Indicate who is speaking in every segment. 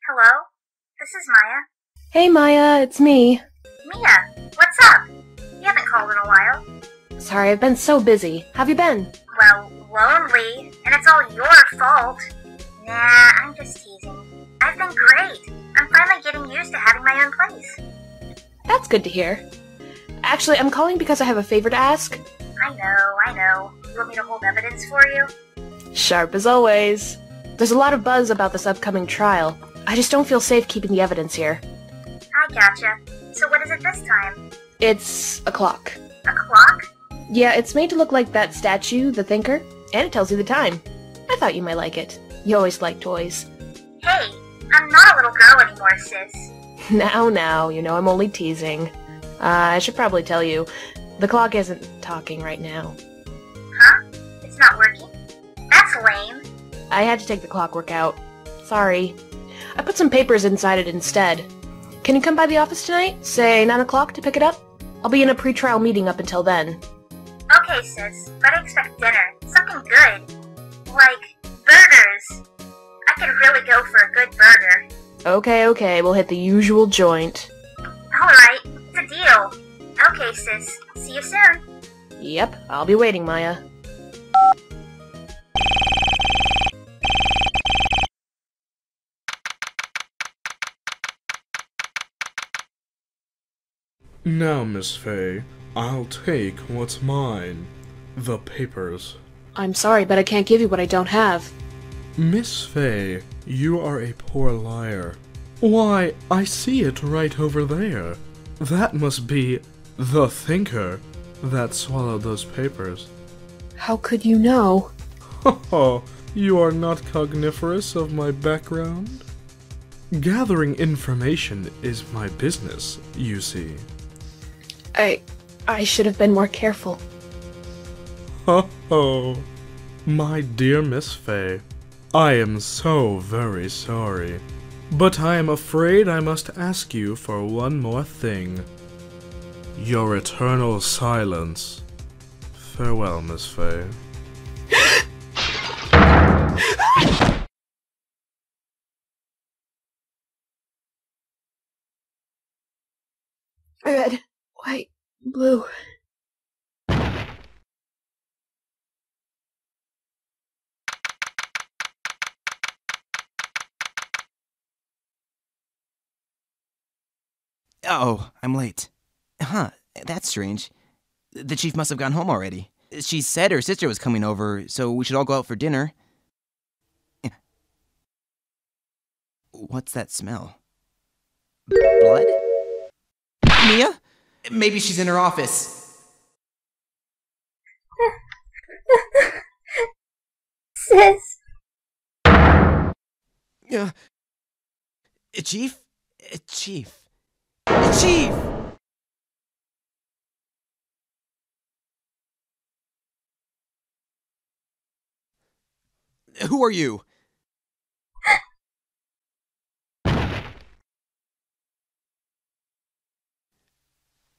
Speaker 1: Hello? This is Maya.
Speaker 2: Hey Maya, it's me.
Speaker 1: Mia, what's up? You haven't called in a while.
Speaker 2: Sorry, I've been so busy. How've you been?
Speaker 1: Well, lonely, and it's all your fault. Nah, I'm just teasing. I've been great. I'm finally getting used to having my own place.
Speaker 2: That's good to hear. Actually, I'm calling because I have a favor to ask.
Speaker 1: I know. You want me to hold evidence for you?
Speaker 2: Sharp as always. There's a lot of buzz about this upcoming trial. I just don't feel safe keeping the evidence here.
Speaker 1: I gotcha. So what is it this time?
Speaker 2: It's a clock.
Speaker 1: A clock?
Speaker 2: Yeah, it's made to look like that statue, the Thinker, and it tells you the time. I thought you might like it. You always like toys.
Speaker 1: Hey, I'm not a little girl anymore, sis.
Speaker 2: Now, you know I'm only teasing. I should probably tell you, the clock isn't talking right now.
Speaker 1: Huh? It's not working? That's lame.
Speaker 2: I had to take the clockwork out. Sorry. I put some papers inside it instead. Can you come by the office tonight? Say 9 o'clock to pick it up? I'll be in a pre-trial meeting up until then.
Speaker 1: Okay, sis, but I expect dinner. Something good. Like, burgers. I could really go for a good burger.
Speaker 2: Okay, we'll hit the usual joint.
Speaker 1: Alright, it's a deal. Okay, sis, see you soon.
Speaker 2: Yep, I'll be waiting, Maya.
Speaker 3: Now, Miss Fay, I'll take what's mine. The papers.
Speaker 2: I'm sorry, but I can't give you what I don't have.
Speaker 3: Miss Fay, you are a poor liar. Why, I see it right over there. That must be the Thinker that swallowed those papers.
Speaker 2: How could you know?
Speaker 3: Oh, you are not cogniferous of my background? Gathering information is my business, you see.
Speaker 2: I should have been more careful.
Speaker 3: Oh, my dear Miss Fay, I am so very sorry, but I am afraid I must ask you for one more thing. Your eternal silence. Farewell, Miss Fay.
Speaker 2: Red, white, blue.
Speaker 4: Oh, I'm late. Huh, that's strange. The chief must have gone home already. She said her sister was coming over, so we should all go out for dinner. What's that smell? Blood? Mia? Maybe she's in her office.
Speaker 1: Sis.
Speaker 4: Chief? Chief! Who are you?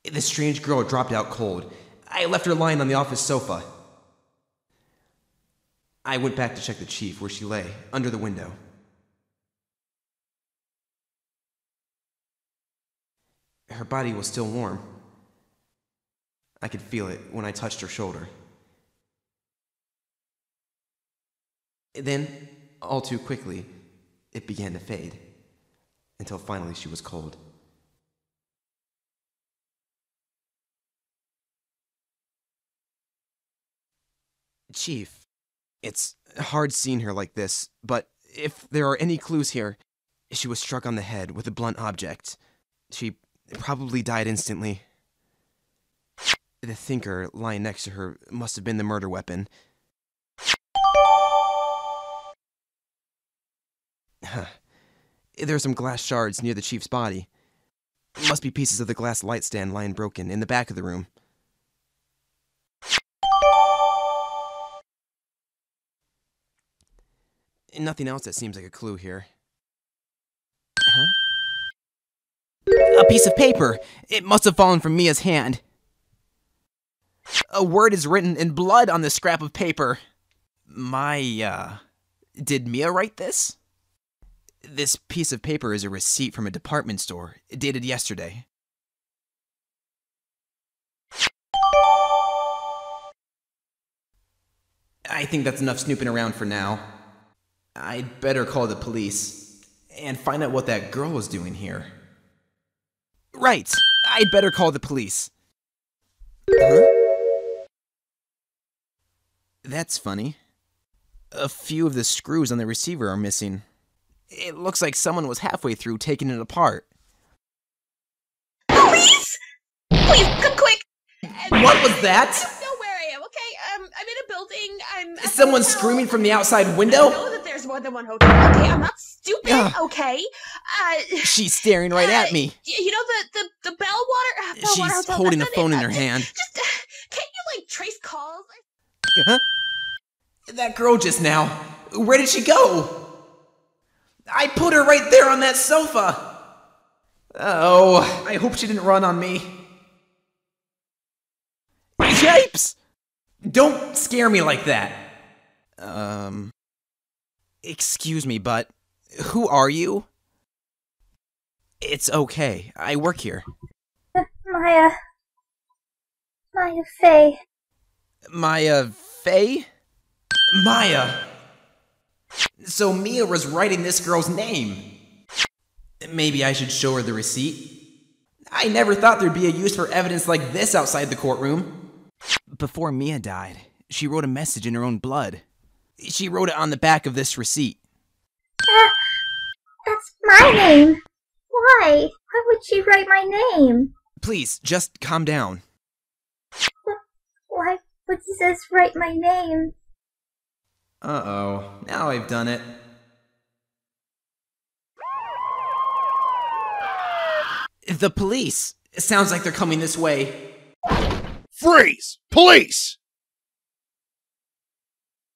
Speaker 4: This strange girl dropped out cold. I left her lying on the office sofa. I went back to check the chief where she lay, under the window. Her body was still warm. I could feel it when I touched her shoulder. Then, all too quickly, it began to fade, until finally she was cold. Chief, it's hard seeing her like this, but If there are any clues here, she was struck on the head with a blunt object. She probably died instantly. The thinker lying next to her must have been the murder weapon. There are some glass shards near the chief's body. It must be pieces of the glass light stand lying broken in the back of the room. Nothing else that seems like a clue here. Huh? A piece of paper! It must have fallen from Mia's hand. A word is written in blood on this scrap of paper. Did Mia write this? This piece of paper is a receipt from a department store, dated yesterday. I think that's enough snooping around for now. I'd better call the police and find out what that girl was doing here. Right! I'd better call the police. Huh? That's funny. A few of the screws on the receiver are missing. It looks like someone was halfway through taking it apart.
Speaker 5: Police! Please, come quick!
Speaker 4: What was that?
Speaker 5: I know where I am, okay? I'm in a building, I'm...
Speaker 4: Is someone screaming from the outside window?
Speaker 5: I know that there's more than one hotel, okay? I'm not stupid, okay?
Speaker 4: She's staring right at me.
Speaker 5: You know the Bellwater
Speaker 4: She's
Speaker 5: Hotel?
Speaker 4: holding a
Speaker 5: That's
Speaker 4: phone
Speaker 5: it.
Speaker 4: in her hand.
Speaker 5: Just, can't you, trace calls?
Speaker 4: Huh? That girl just now. Where did she go? I put her right there on that sofa. Oh, I hope she didn't run on me. Yipes! Don't scare me like that. Excuse me, but who are you? It's okay. I work here.
Speaker 1: Maya Faye.
Speaker 4: Maya Faye? Maya! So Mia was writing this girl's name. Maybe I should show her the receipt. I never thought there'd be a use for evidence like this outside the courtroom. Before Mia died, she wrote a message in her own blood. She wrote it on the back of this receipt.
Speaker 1: That's my name. Why? Why would she write my name?
Speaker 4: Please, just calm down.
Speaker 1: Why would Sis write my name?
Speaker 4: Uh-oh, now I've done it. The police! It sounds like they're coming this way.
Speaker 6: Freeze! Police!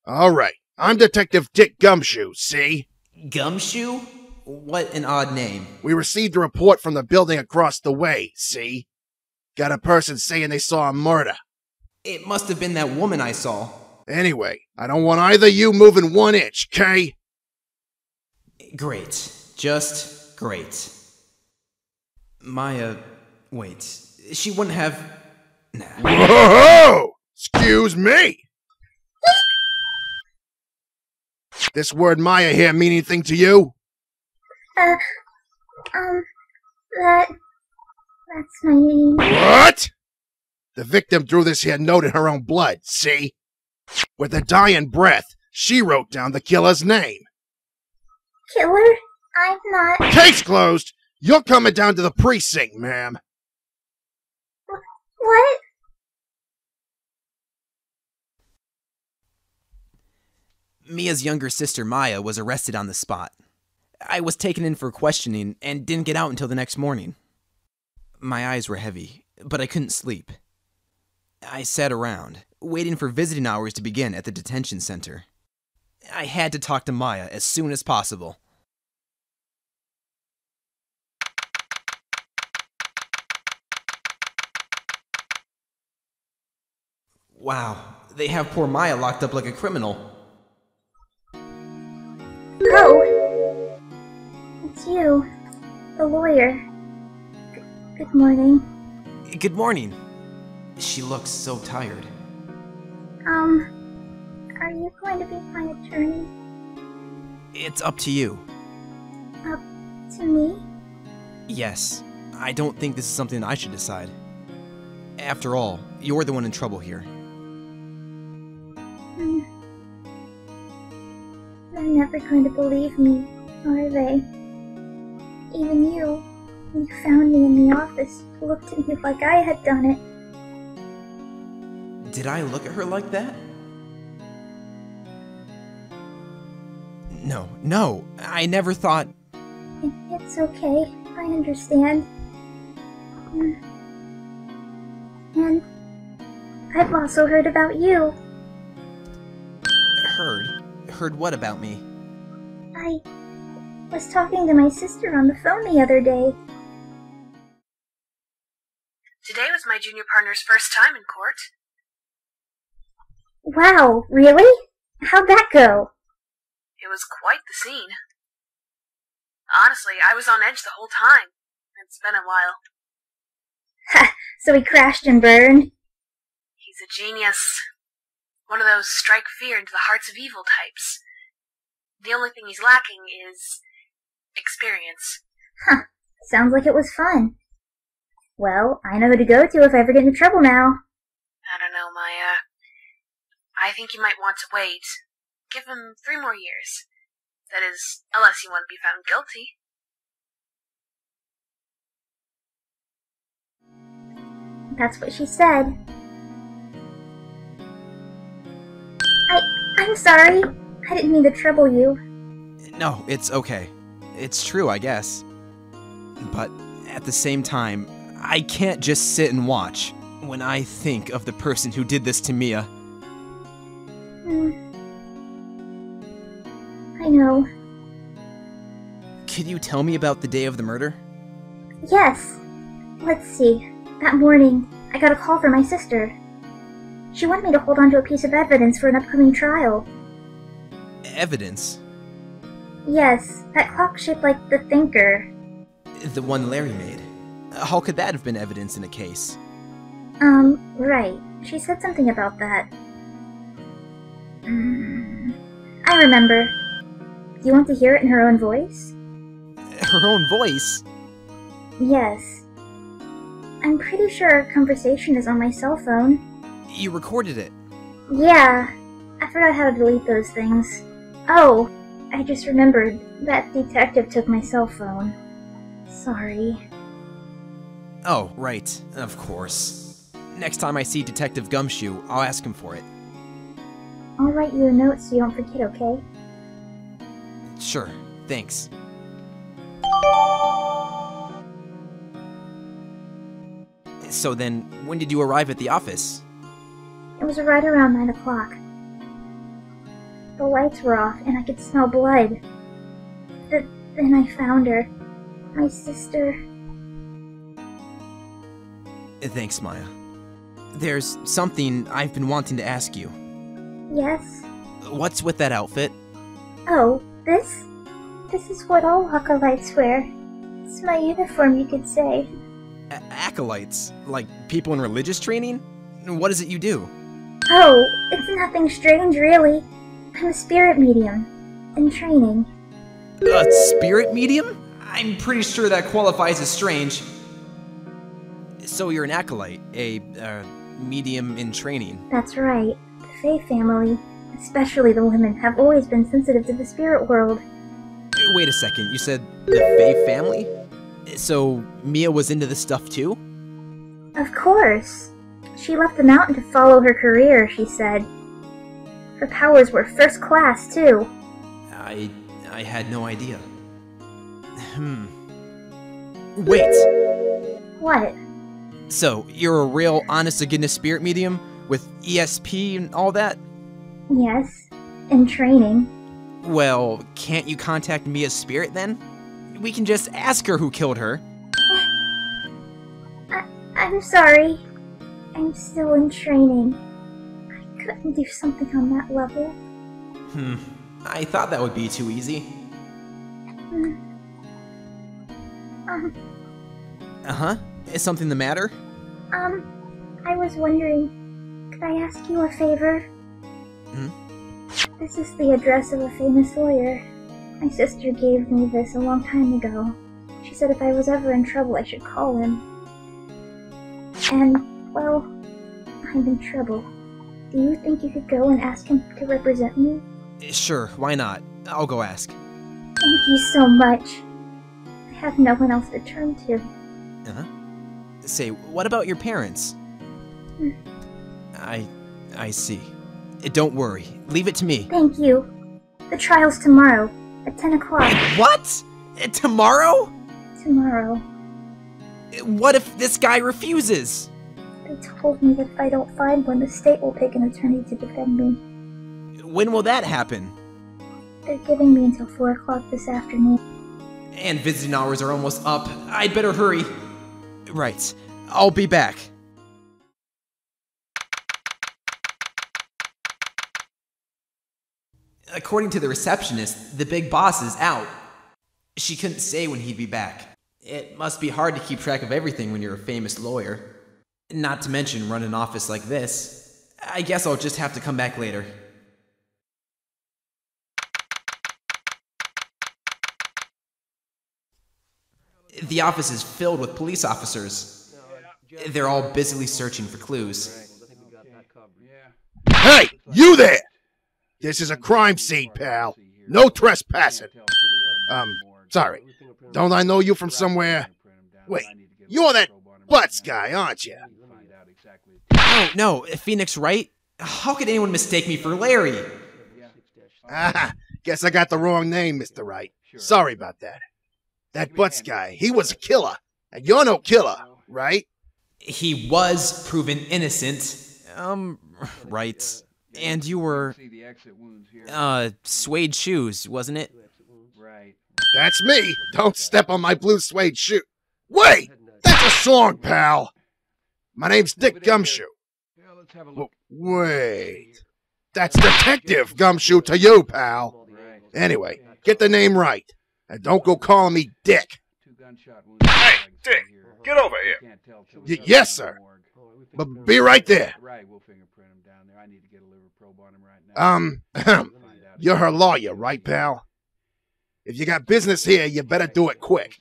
Speaker 6: Alright, I'm Detective Dick Gumshoe, see?
Speaker 4: Gumshoe? What an odd name.
Speaker 6: We received a report from the building across the way, see? Got a person saying they saw a murder.
Speaker 4: It must have been that woman I saw.
Speaker 6: Anyway, I don't want either of you moving 1 inch, okay?
Speaker 4: Great. Just great. Maya... wait. She wouldn't have... Nah.
Speaker 6: Whoa! Excuse me! This word Maya here mean anything to you?
Speaker 1: That's my name.
Speaker 6: What? The victim drew this here note in her own blood, see? With a dying breath, she wrote down the killer's name.
Speaker 1: Killer? I'm not...
Speaker 6: Case closed! You're coming down to the precinct, ma'am.
Speaker 1: What?
Speaker 4: Mia's younger sister Maya was arrested on the spot. I was taken in for questioning and didn't get out until the next morning. My eyes were heavy, but I couldn't sleep. I sat around, waiting for visiting hours to begin at the detention center. I had to talk to Maya as soon as possible. Wow, they have poor Maya locked up like a criminal.
Speaker 1: Oh! It's you, the lawyer. Good morning.
Speaker 4: Good morning. She looks so tired.
Speaker 1: Are you going to be my attorney?
Speaker 4: It's up to you.
Speaker 1: Up to me?
Speaker 4: Yes, I don't think this is something I should decide. After all, you're the one in trouble here.
Speaker 1: Then never going to believe me, are they? Even you, when you found me in the office, looked at me like I had done it.
Speaker 4: Did I look at her like that? No, I never thought...
Speaker 1: It's okay, I understand. And I've also heard about you.
Speaker 4: Heard what about me?
Speaker 1: I was talking to my sister on the phone the other day.
Speaker 2: Today was my junior partner's first time in court.
Speaker 1: Wow, really? How'd that go?
Speaker 2: It was quite the scene. Honestly, I was on edge the whole time. It's been a while.
Speaker 1: Ha! So he crashed and burned?
Speaker 2: He's a genius. One of those strike fear into the hearts of evil types. The only thing he's lacking is experience.
Speaker 1: Huh. Sounds like it was fun. Well, I know who to go to if I ever get into trouble now.
Speaker 2: I don't know, Maya. I think you might want to wait. Give him 3 more years. That is, unless you want to be found guilty.
Speaker 1: That's what she said. I'm sorry. I didn't mean to trouble you.
Speaker 4: No, it's okay. It's true, I guess. But at the same time, I can't just sit and watch when I think of the person who did this to Mia.
Speaker 1: I know.
Speaker 4: Could you tell me about the day of the murder?
Speaker 1: Yes. Let's see. That morning, I got a call from my sister. She wanted me to hold on to a piece of evidence for an upcoming trial.
Speaker 4: Evidence?
Speaker 1: Yes, that clock shaped like the Thinker.
Speaker 4: The one Larry made. How could that have been evidence in a case?
Speaker 1: Right. She said something about that. I remember. Do you want to hear it in her own voice?
Speaker 4: Her own voice?
Speaker 1: Yes. I'm pretty sure our conversation is on my cell phone.
Speaker 4: You recorded it?
Speaker 1: Yeah. I forgot how to delete those things. Oh, I just remembered. That detective took my cell phone. Sorry.
Speaker 4: Oh, right. Of course. Next time I see Detective Gumshoe, I'll ask him for it.
Speaker 1: I'll write you a note so you don't forget, okay?
Speaker 4: Sure. Thanks. So then, when did you arrive at the office?
Speaker 1: It was right around 9 o'clock. The lights were off and I could smell blood. Then I found her. My sister.
Speaker 4: Thanks, Maya. There's something I've been wanting to ask you.
Speaker 1: Yes?
Speaker 4: What's with that outfit?
Speaker 1: Oh, this? This is what all acolytes wear. It's my uniform, you could say.
Speaker 4: Acolytes? Like people in religious training? What is it you do?
Speaker 1: Oh, it's nothing strange, really. I'm a spirit medium. In training.
Speaker 4: A spirit medium? I'm pretty sure that qualifies as strange. So you're an acolyte, a medium in training.
Speaker 1: That's right. The Fae family, especially the women, have always been sensitive to the spirit world.
Speaker 4: Wait a second, you said the Fae family? So Mia was into this stuff too?
Speaker 1: Of course. She left the mountain to follow her career, she said. Her powers were first class, too.
Speaker 4: I had no idea. Wait!
Speaker 1: What?
Speaker 4: So, you're a real honest-to-goodness spirit medium? With ESP and all that?
Speaker 1: Yes. In training.
Speaker 4: Well, can't you contact Mia's spirit then? We can just ask her who killed her.
Speaker 1: I'm sorry. I'm still in training. I couldn't do something on that level.
Speaker 4: I thought that would be too easy. Uh-huh. Is something the matter?
Speaker 1: I was wondering, could I ask you a favor? This is the address of a famous lawyer. My sister gave me this a long time ago. She said if I was ever in trouble, I should call him. And, well, I'm in trouble. Do you think you could go and ask him to represent me?
Speaker 4: Sure, why not? I'll go ask.
Speaker 1: Thank you so much. I have no one else to turn to.
Speaker 4: Uh-huh. Say, what about your parents? I see. Don't worry. Leave it to me.
Speaker 1: Thank you. The trial's tomorrow, at 10 o'clock.
Speaker 4: What? Tomorrow?
Speaker 1: Tomorrow.
Speaker 4: What if this guy refuses?
Speaker 1: They told me that if I don't find one, the state will pick an attorney to defend me.
Speaker 4: When will that happen?
Speaker 1: They're giving me until 4 o'clock this afternoon.
Speaker 4: And visiting hours are almost up. I'd better hurry. Right. I'll be back. According to the receptionist, the big boss is out. She couldn't say when he'd be back. It must be hard to keep track of everything when you're a famous lawyer. Not to mention run an office like this. I guess I'll just have to come back later. The office is filled with police officers. They're all busily searching for clues.
Speaker 6: Hey, you there! This is a crime scene, pal. No trespassing. Sorry. Don't I know you from somewhere? Wait, you're that Butts guy, aren't you?
Speaker 4: Oh, no, Phoenix Wright? How could anyone mistake me for Larry?
Speaker 6: Ah, guess I got the wrong name, Mr. Wright. Sorry about that. That Butts guy, he was a killer. And you're no killer, right?
Speaker 4: He was proven innocent. Right. And you were, suede shoes, wasn't it?
Speaker 6: That's me. Don't step on my blue suede shoe. Wait! That's a song, pal! My name's Dick Gumshoe. Wait. That's Detective Gumshoe to you, pal. Anyway, get the name right. And don't go calling me Dick.
Speaker 7: Hey, Dick, get over here.
Speaker 6: Yes, sir. But be right there. You're her lawyer, right, pal? If you got business here, you better do it quick.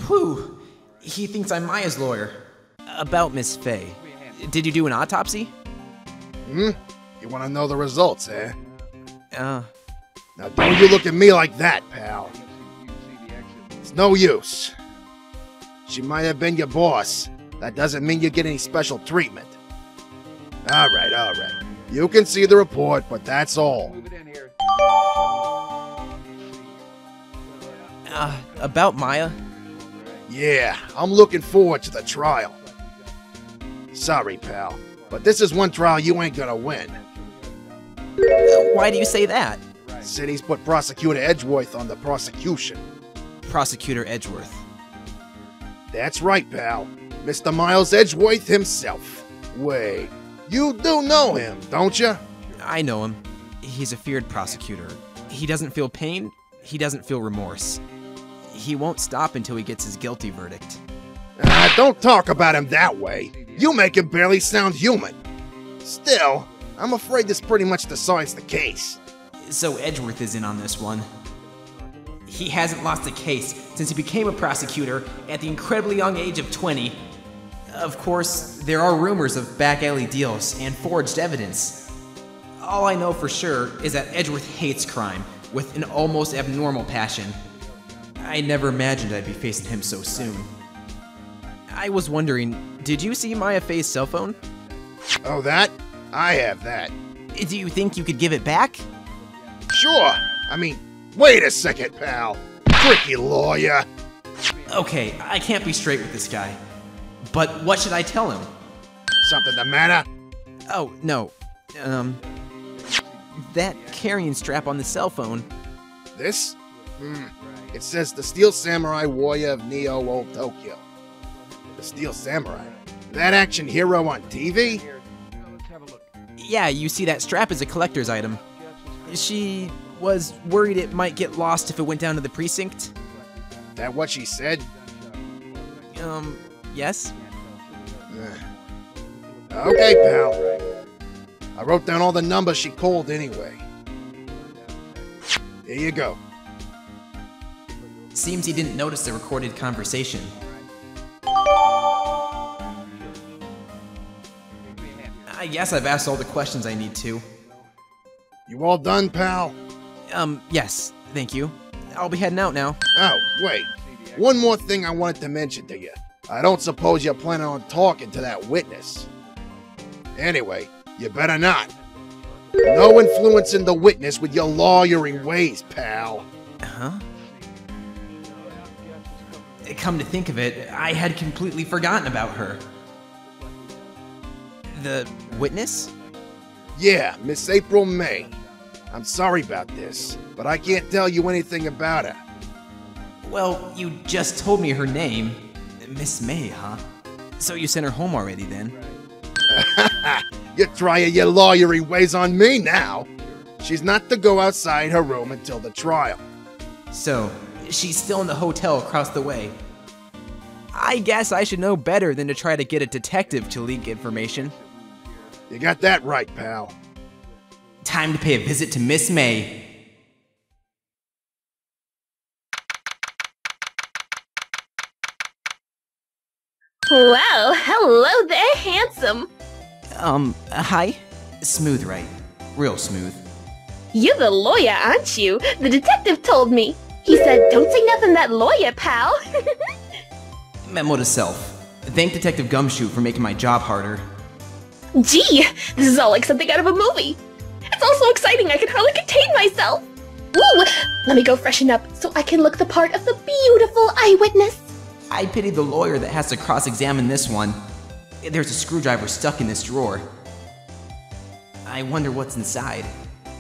Speaker 4: Whew. He thinks I'm Maya's lawyer. About Miss Faye. Did you do an autopsy?
Speaker 6: You want to know the results, eh?
Speaker 4: Uh...
Speaker 6: Now don't you look at me like that, pal. It's no use. She might have been your boss. That doesn't mean you get any special treatment. Alright. You can see the report, but that's all.
Speaker 4: About Maya?
Speaker 6: Yeah, I'm looking forward to the trial. Sorry, pal, but this is one trial you ain't gonna win.
Speaker 4: Why do you say that?
Speaker 6: City's put Prosecutor Edgeworth on the prosecution.
Speaker 4: Prosecutor Edgeworth.
Speaker 6: That's right, pal. Mr. Miles Edgeworth himself. Wait, you do know him, don't you?
Speaker 4: I know him. He's a feared prosecutor. He doesn't feel pain. He doesn't feel remorse. He won't stop until he gets his guilty verdict.
Speaker 6: Don't talk about him that way. You make him barely sound human. Still, I'm afraid this pretty much decides the case.
Speaker 4: So Edgeworth is in on this one. He hasn't lost a case since he became a prosecutor at the incredibly young age of 20. Of course, there are rumors of back alley deals and forged evidence. All I know for sure is that Edgeworth hates crime with an almost abnormal passion. I never imagined I'd be facing him so soon. I was wondering, did you see Maya Faye's cell phone?
Speaker 6: Oh, that? I have that.
Speaker 4: Do you think you could give it back?
Speaker 6: Sure. I mean, wait a second, pal. Tricky lawyer.
Speaker 4: Okay, I can't be straight with this guy. But what should I tell him?
Speaker 6: Something the matter?
Speaker 4: Oh, no. That carrying strap on the cell phone.
Speaker 6: This? It says the Steel Samurai Warrior of Neo Old Tokyo. The Steel Samurai? That action hero on TV?
Speaker 4: Yeah, you see that strap is a collector's item. She was worried it might get lost if it went down to the precinct.
Speaker 6: That what she said?
Speaker 4: Yes?
Speaker 6: Okay, pal. I wrote down all the numbers she called anyway. Here you go.
Speaker 4: Seems he didn't notice the recorded conversation. I guess I've asked all the questions I need to.
Speaker 6: You all done, pal?
Speaker 4: Yes, thank you. I'll be heading out now.
Speaker 6: Oh, wait. One more thing I wanted to mention to you. I don't suppose you're planning on talking to that witness. Anyway, you better not. No influencing the witness with your lawyering ways, pal.
Speaker 4: Huh? Come to think of it, I had completely forgotten about her. The witness?
Speaker 6: Yeah, Miss April May. I'm sorry about this, but I can't tell you anything about her.
Speaker 4: Well, you just told me her name. Miss May, huh? So you sent her home already, then?
Speaker 6: You're trying your lawyery ways on me now. She's not to go outside her room until the trial.
Speaker 4: So, she's still in the hotel across the way. I guess I should know better than to try to get a detective to leak information.
Speaker 6: You got that right, pal.
Speaker 4: Time to pay a visit to Miss May.
Speaker 2: Wow, hello there, handsome.
Speaker 4: Hi? Smooth, right? Real smooth.
Speaker 2: You're the lawyer, aren't you? The detective told me. He said, don't say nothing to that lawyer, pal.
Speaker 4: Memo to self. Thank Detective Gumshoe for making my job harder.
Speaker 2: Gee, this is all like something out of a movie. It's all so exciting I can hardly contain myself. Woo! Let me go freshen up so I can look the part of the beautiful eyewitness.
Speaker 4: I pity the lawyer that has to cross-examine this one. There's a screwdriver stuck in this drawer. I wonder what's inside.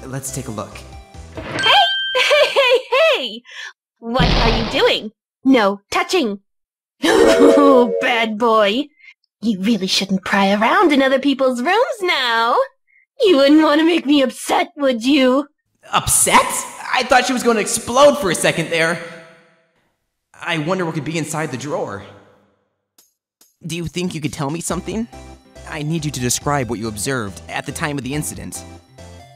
Speaker 4: Let's take a look.
Speaker 2: Hey! What are you doing? No touching. Oh, bad boy. You really shouldn't pry around in other people's rooms now. You wouldn't want to make me upset, would you?
Speaker 4: Upset? I thought she was going to explode for a second there. I wonder what could be inside the drawer. Do you think you could tell me something? I need you to describe what you observed at the time of the incident.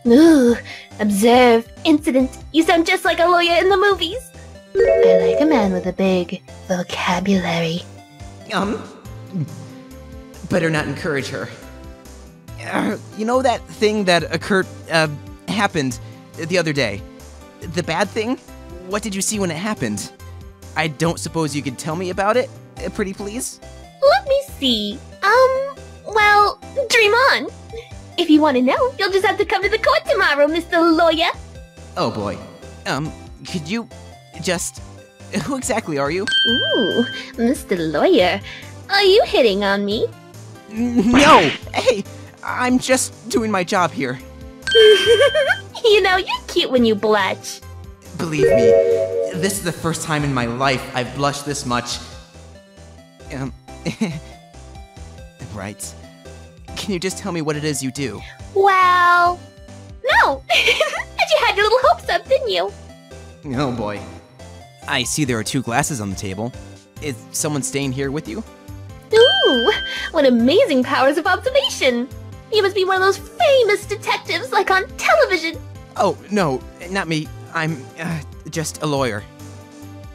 Speaker 2: Ooh, observe, incident. You sound just like a lawyer in the movies. I like a man with a big vocabulary.
Speaker 4: Better not encourage her. You know that thing that happened the other day? The bad thing? What did you see when it happened? I don't suppose you could tell me about it, pretty please?
Speaker 2: Let me see. Well, dream on. If you want to know, you'll just have to come to the court tomorrow, Mr. Lawyer.
Speaker 4: Oh boy. Could you just... Who exactly are you?
Speaker 2: Ooh, Mr. Lawyer. Are you hitting on me?
Speaker 4: No! Hey! I'm just doing my job here.
Speaker 2: You know, you're cute when you blush.
Speaker 4: Believe me, this is the first time in my life I've blushed this much. Right. Can you just tell me what it is you do?
Speaker 2: Well, no. But you had your little hopes up, didn't you?
Speaker 4: Oh boy. I see there are 2 glasses on the table. Is someone staying here with you?
Speaker 2: Ooh, what amazing powers of observation. You must be one of those famous detectives like on television.
Speaker 4: Oh, no, not me. I'm, just a lawyer.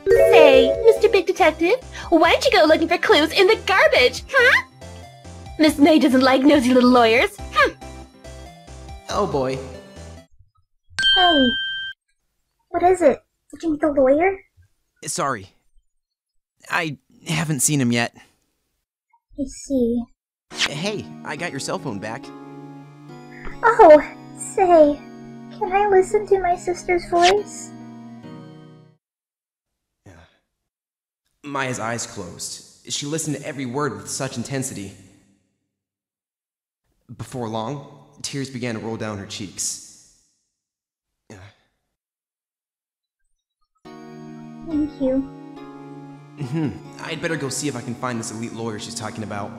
Speaker 2: Say, Mr. Big Detective, why don't you go looking for clues in the garbage, huh? Miss May doesn't like nosy little lawyers.
Speaker 4: Oh boy.
Speaker 1: Hey. What is it? Did you meet the lawyer?
Speaker 4: Sorry. I haven't seen him yet.
Speaker 1: I see.
Speaker 4: Hey, I got your cell phone back.
Speaker 1: Oh, say, can I listen to my sister's voice?
Speaker 4: Maya's eyes closed. She listened to every word with such intensity. Before long, tears began to roll down her cheeks.
Speaker 1: Thank you.
Speaker 4: I'd better go see if I can find this elite lawyer she's talking about.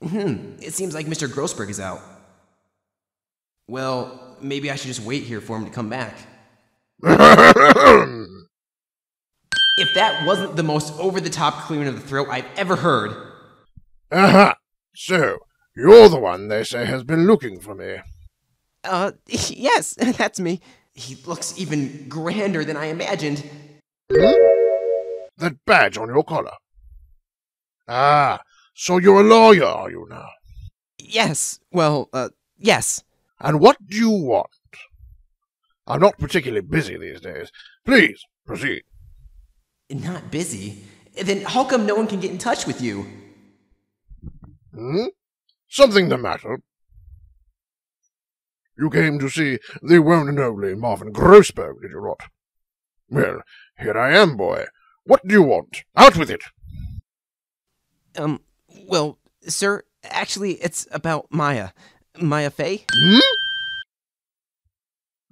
Speaker 4: It seems like Mr. Grossberg is out. Well, maybe I should just wait here for him to come back. If that wasn't the most over-the-top clearing of the throat I've ever heard.
Speaker 6: Aha! So, you're the one they say has been looking for me.
Speaker 4: Yes, that's me. He looks even grander than I imagined.
Speaker 6: That badge on your collar. Ah, so you're a lawyer, are you now?
Speaker 4: Yes, well, yes.
Speaker 6: And what do you want? I'm not particularly busy these days. Please, proceed.
Speaker 4: Not busy? Then how come no one can get in touch with you?
Speaker 6: Something the matter? You came to see the one and only Marvin Grossberg, did you not? Well, here I am, boy. What do you want? Out with it!
Speaker 4: Well, sir, actually, it's about Maya. Maya Fey?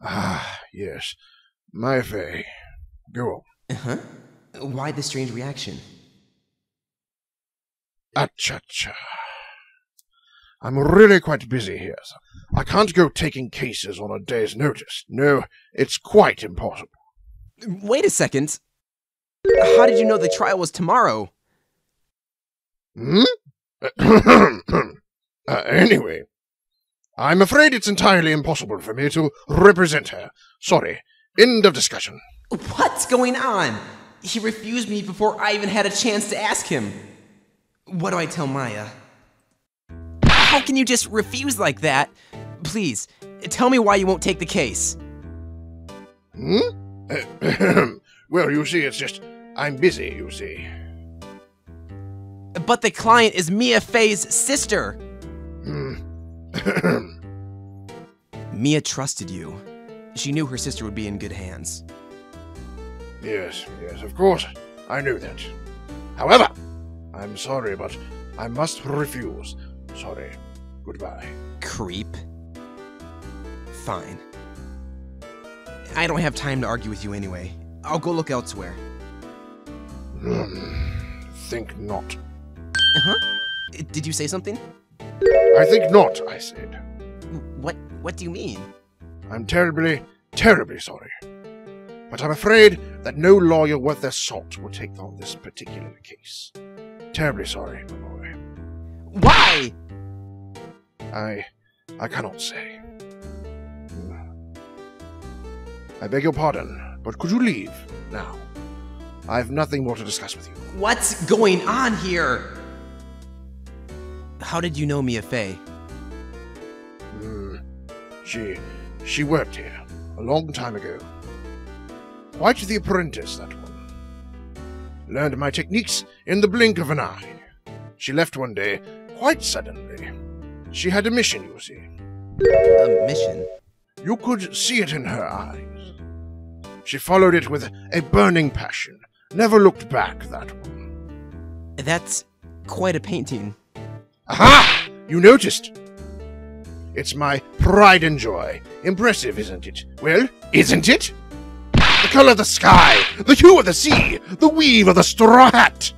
Speaker 6: Ah, yes. Maya Fey. Go on.
Speaker 4: Uh-huh. Why the strange reaction?
Speaker 6: Acha-cha. I'm really quite busy here, sir. I can't go taking cases on a day's notice. No, it's quite impossible.
Speaker 4: Wait a second. How did you know the trial was tomorrow?
Speaker 6: Anyway, I'm afraid it's entirely impossible for me to represent her. Sorry. End of discussion.
Speaker 4: What's going on? He refused me before I even had a chance to ask him. What do I tell Maya? How can you just refuse like that? Please, tell me why you won't take the case.
Speaker 6: Well, you see, it's just, I'm busy, you see.
Speaker 4: But the client is Mia Fey's sister. Mia trusted you. She knew her sister would be in good hands.
Speaker 6: Yes, of course. I knew that. However, I'm sorry, but I must refuse. Sorry. Goodbye.
Speaker 4: Creep. Fine. I don't have time to argue with you anyway. I'll go look elsewhere.
Speaker 6: Think not.
Speaker 4: Uh-huh. Did you say something?
Speaker 6: I think not, I said.
Speaker 4: What do you mean?
Speaker 6: I'm terribly, terribly sorry. But I'm afraid that no lawyer worth their salt will take on this particular case. Terribly sorry, my boy.
Speaker 4: Why?
Speaker 6: I cannot say. I beg your pardon, but could you leave now? I have nothing more to discuss with you.
Speaker 4: What's going on here? How did you know Mia Fey?
Speaker 6: She worked here a long time ago. Quite the apprentice, that one. Learned my techniques in the blink of an eye. She left one day, quite suddenly. She had a mission, you see.
Speaker 4: A mission?
Speaker 6: You could see it in her eyes. She followed it with a burning passion. Never looked back, that one.
Speaker 4: That's quite a painting.
Speaker 6: Aha! You noticed? It's my pride and joy. Impressive, isn't it? Well, isn't it? The color of the sky, the hue of the sea, the weave of the straw hat.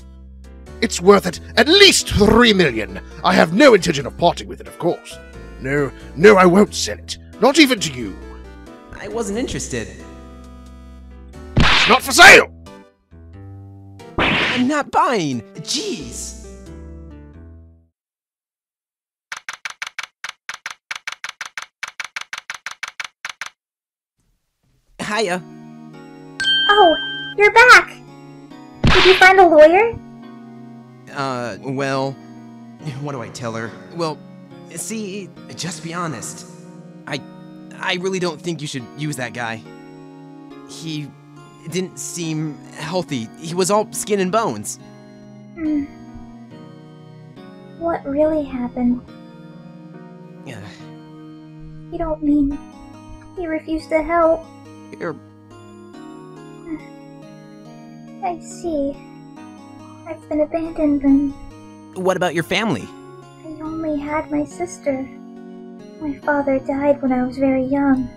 Speaker 6: It's worth it at least 3 million. I have no intention of parting with it, of course. No, I won't sell it. Not even to you.
Speaker 4: I wasn't interested.
Speaker 6: It's not for sale!
Speaker 4: I'm not buying. Jeez. Hiya.
Speaker 1: Oh, you're back! Did you find a lawyer?
Speaker 4: Well, what do I tell her? Well, see, just be honest. I really don't think you should use that guy. He didn't seem healthy. He was all skin and bones.
Speaker 1: What really happened? You don't mean he refused to help? I see. I've been abandoned then.
Speaker 4: What about your family?
Speaker 1: I only had my sister. My father died when I was very young.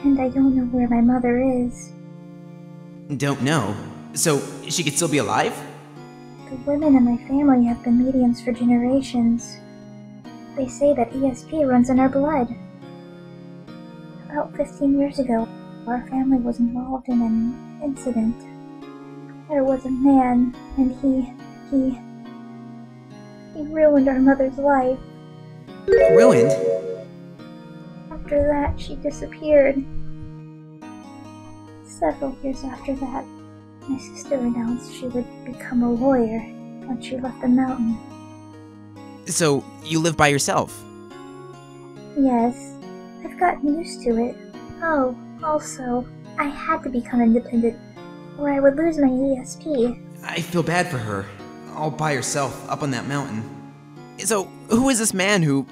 Speaker 1: And I don't know where my mother is.
Speaker 4: Don't know? So, she could still be alive?
Speaker 1: The women in my family have been mediums for generations. They say that ESP runs in our blood. About 15 years ago, our family was involved in an incident. There was a man, and he ruined our mother's life.
Speaker 4: Ruined?
Speaker 1: After that, she disappeared. Several years after that, my sister announced she would become a lawyer once she left the mountain.
Speaker 4: So, you live by yourself?
Speaker 1: Yes, I've gotten used to it. Oh, also, I had to become independent, or I would lose my ESP.
Speaker 4: I feel bad for her, all by herself up on that mountain. So, who is this man who,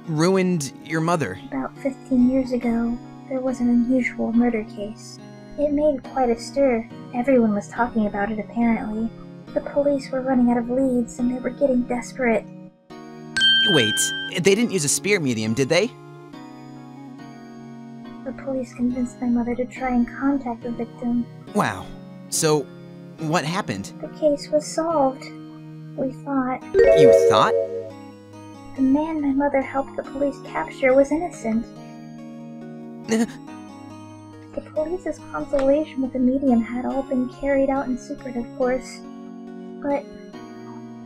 Speaker 4: ruined your mother?
Speaker 1: About 15 years ago, there was an unusual murder case. It made quite a stir. Everyone was talking about it, apparently. The police were running out of leads, and they were getting desperate.
Speaker 4: Wait, they didn't use a spear medium, did they?
Speaker 1: The police convinced my mother to try and contact the victim.
Speaker 4: Wow. So, what happened?
Speaker 1: The case was solved. We thought.
Speaker 4: You thought?
Speaker 1: The man my mother helped the police capture was innocent. The police's consultation with the medium had all been carried out in secret, of course. But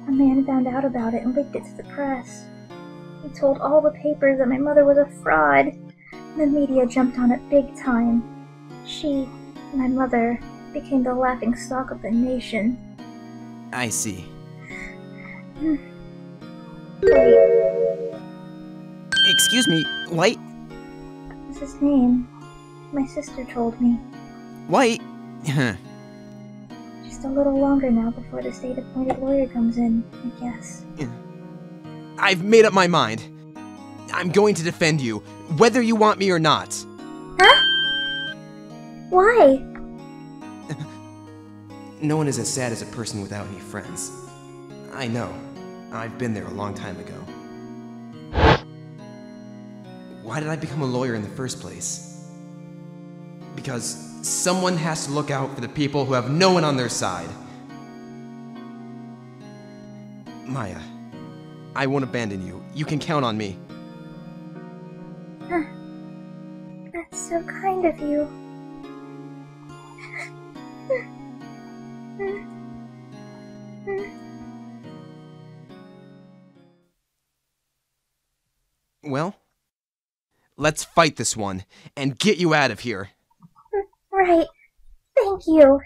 Speaker 1: a man found out about it and leaked it to the press. He told all the papers that my mother was a fraud. The media jumped on it big time. She, my mother, became the laughingstock of the nation.
Speaker 4: I see.
Speaker 1: Wait,
Speaker 4: Excuse me, White?
Speaker 1: what's his name? My sister told me.
Speaker 4: White?
Speaker 1: Just a little longer now before the state-appointed lawyer comes in, I guess.
Speaker 4: I've made up my mind. I'm going to defend you, whether you want me or not.
Speaker 1: Huh? Why?
Speaker 4: No one is as sad as a person without any friends. I know. I've been there a long time ago. Why did I become a lawyer in the first place? Because someone has to look out for the people who have no one on their side. Maya, I won't abandon you. You can count on me.
Speaker 1: That's so kind of you.
Speaker 4: Well, let's fight this one and get you out of here.
Speaker 1: Right. Thank you.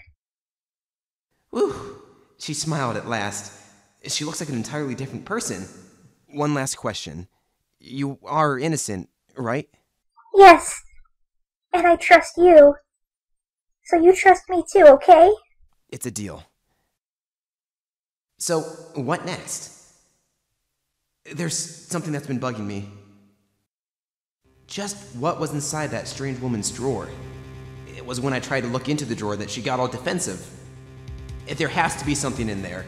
Speaker 4: Whew. She smiled at last. She looks like an entirely different person. One last question. You are innocent, right?
Speaker 1: Yes. And I trust you. So you trust me too, okay?
Speaker 4: It's a deal. So, what next? There's something that's been bugging me. Just what was inside that strange woman's drawer? It was when I tried to look into the drawer that she got all defensive. There has to be something in there.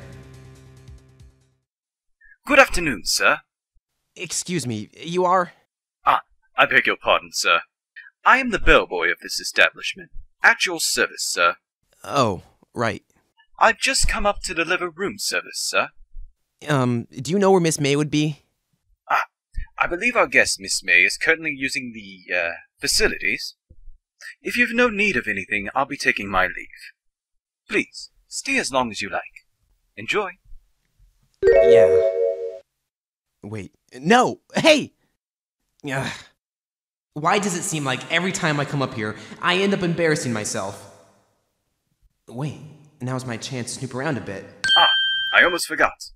Speaker 8: Good afternoon, sir.
Speaker 4: Excuse me, you are?
Speaker 8: I beg your pardon, sir. I am the bellboy of this establishment. At your service, sir.
Speaker 4: Oh, right.
Speaker 8: I've just come up to deliver room service, sir.
Speaker 4: Do you know where Miss May would be?
Speaker 8: I believe our guest, Miss May, is currently using the, facilities. If you've no need of anything, I'll be taking my leave. Please, stay as long as you like. Enjoy.
Speaker 4: Yeah. Wait. No! Hey! Ugh. Why does it seem like every time I come up here, I end up embarrassing myself? Wait, now's my chance to snoop around a bit.
Speaker 8: I almost forgot.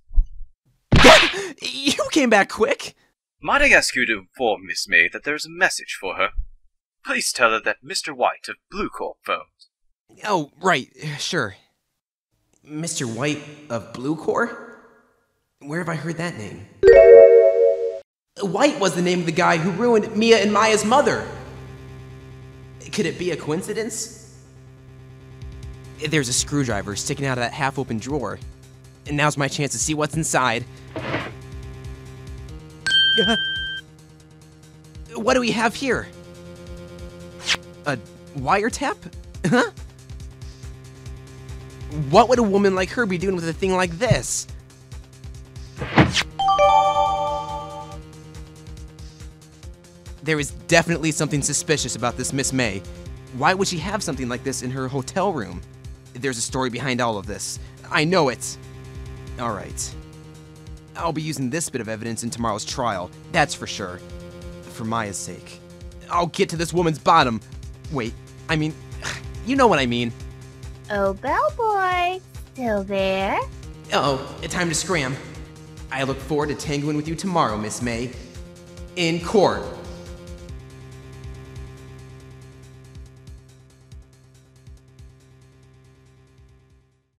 Speaker 4: You came back quick!
Speaker 8: Might I ask you to inform Miss May that there's a message for her? Please tell her that Mr. White of Blue Corp phoned.
Speaker 4: Oh, right, sure. Mr. White of Blue Corp? Where have I heard that name? White was the name of the guy who ruined Mia and Maya's mother. Could it be a coincidence? There's a screwdriver sticking out of that half-open drawer. And now's my chance to see what's inside. What do we have here? A wiretap? Huh? What would a woman like her be doing with a thing like this? There is definitely something suspicious about this Miss May. Why would she have something like this in her hotel room? There's a story behind all of this. I know it. Alright. I'll be using this bit of evidence in tomorrow's trial, that's for sure. For Maya's sake. I'll get to this woman's bottom. Wait, I mean, you know what I mean.
Speaker 2: Oh, Bellboy, still there?
Speaker 4: Uh-oh, time to scram. I look forward to tangoing with you tomorrow, Miss May. In court.